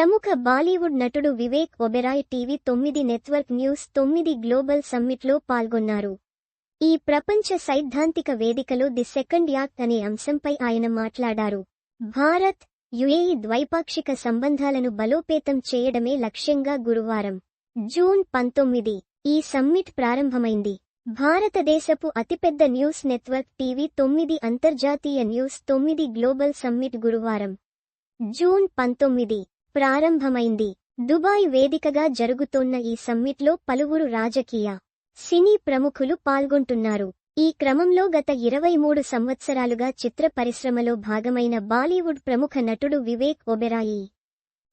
ప్రముఖ బాలీవుడ్ నటుడు Vivek Oberoi TV 9 network news 9 global సమ్మిట్లో పాల్గొన్నారు. ఈ ప్రపంచ సైద్ధాంతిక వేదికలో ది సెకండ్ యాక్ట్ అనే అంశంపై ఆయన మాట్లాడారు. భారత్, యుఏఈ ద్వైపాక్షిక సంబంధాలను బలోపేతం చేయడమే లక్ష్యంగా గురువారం జూన్ 19 ఈ సమ్మిట్ ప్రారంభమైంది. భారతదేశపు అతిపెద్ద న్యూస్ నెట్వర్క్ టీవీ 9 అంతర్జాతీయ న్యూస్ 9 గ్లోబల్ సమ్మిట్ గురువారం జూన్ 19 ప్రారంభమైంది. దుబాయ్ వేదికగా జరుగుతోన్న ఈ సమ్మిట్లో పలువురు రాజకీయ, సినీ ప్రముఖులు పాల్గొంటున్నారు. ఈ క్రమంలో గత 23 సంవత్సరాలుగా చిత్ర పరిశ్రమలో భాగమైన బాలీవుడ్ ప్రముఖ నటుడు వివేక్ ఒబెరాయి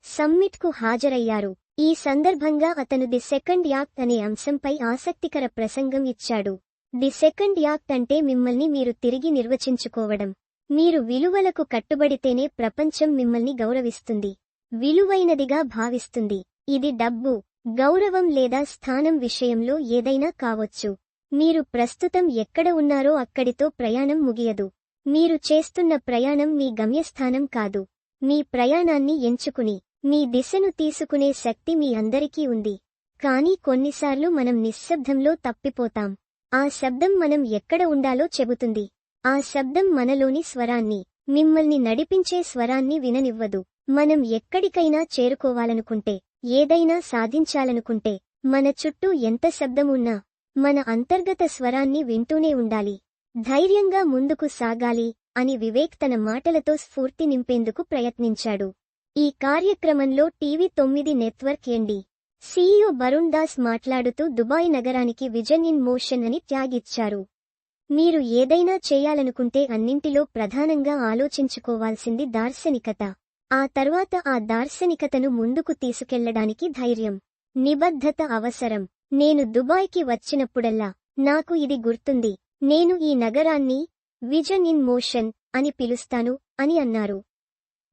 సమ్మిట్కు హాజరయ్యారు. ఈ సందర్భంగా అతను ది సెకండ్ యాక్ట్ అనే అంశంపై ఆసక్తికర ప్రసంగం ఇచ్చాడు. ది సెకండ్ యాక్ట్ అంటే మిమ్మల్ని మీరు తిరిగి నిర్వచించుకోవడం. మీరు విలువలకు కట్టుబడితేనే ప్రపంచం మిమ్మల్ని గౌరవిస్తుంది, విలువైనదిగా భావిస్తుంది. ఇది డబ్బు, గౌరవం లేదా స్థానం విషయంలో ఏదైనా కావచ్చు. మీరు ప్రస్తుతం ఎక్కడ ఉన్నారో అక్కడితో ప్రయాణం ముగియదు. మీరు చేస్తున్న ప్రయాణం మీ గమ్యస్థానం కాదు. మీ ప్రయాణాన్ని ఎంచుకుని మీ దిశను తీసుకునే శక్తి మీ అందరికీ ఉంది. కానీ కొన్నిసార్లు మనం నిశ్శబ్దంలో తప్పిపోతాం. ఆ శబ్దం మనం ఎక్కడ ఉండాలో చెబుతుంది. ఆ శబ్దం మనలోని స్వరాన్ని, మిమ్మల్ని నడిపించే స్వరాన్ని విననివ్వదు. మనం ఎక్కడికైనా చేరుకోవాలనుకుంటే, ఏదైనా సాధించాలనుకుంటే, మన చుట్టూ ఎంత శబ్దం ఉన్నా మన అంతర్గత స్వరాన్ని వింటూనే ఉండాలి. ధైర్యంగా ముందుకు సాగాలి అని వివేక్ తన మాటలతో స్ఫూర్తి నింపేందుకు ప్రయత్నించాడు. ఈ కార్యక్రమంలో టీవీ 9 నెట్వర్క్ ఎండి సీఈఓ వరుణ్ దాస్ మాట్లాడుతూ దుబాయ్ నగరానికి విజన్ ఇన్ మోషన్ అని ట్యాగ్ ఇచ్చారు. మీరు ఏదైనా చేయాలనుకుంటే అన్నింటిలో ప్రధానంగా ఆలోచించుకోవాల్సింది దార్శనికత. ఆ తర్వాత ఆ దార్శనికతను ముందుకు తీసుకెళ్లడానికి ధైర్యం, నిబద్ధత అవసరం. నేను దుబాయ్కి వచ్చినప్పుడల్లా నాకు ఇది గుర్తుంది. నేను ఈ నగరాన్ని విజన్ ఇన్ మోషన్ అని పిలుస్తాను అని అన్నారు.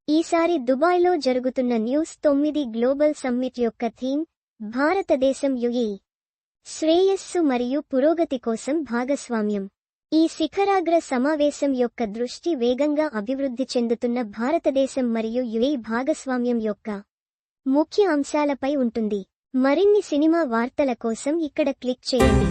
ఈసారి దుబాయ్లో జరుగుతున్న న్యూస్ 9 గ్లోబల్ సమ్మిట్ యొక్క థీమ్ భారతదేశం యుఏఈ శ్రేయస్సు మరియు పురోగతి కోసం భాగస్వామ్యం. ఈ శిఖరాగ్ర సమావేశం యొక్క దృష్టి వేగంగా అభివృద్ధి చెందుతున్న భారతదేశం మరియు యుఏఈ భాగస్వామ్యం యొక్క ముఖ్య అంశాలపై ఉంటుంది. మరిన్ని సినిమా వార్తల కోసం ఇక్కడ క్లిక్ చేయండి.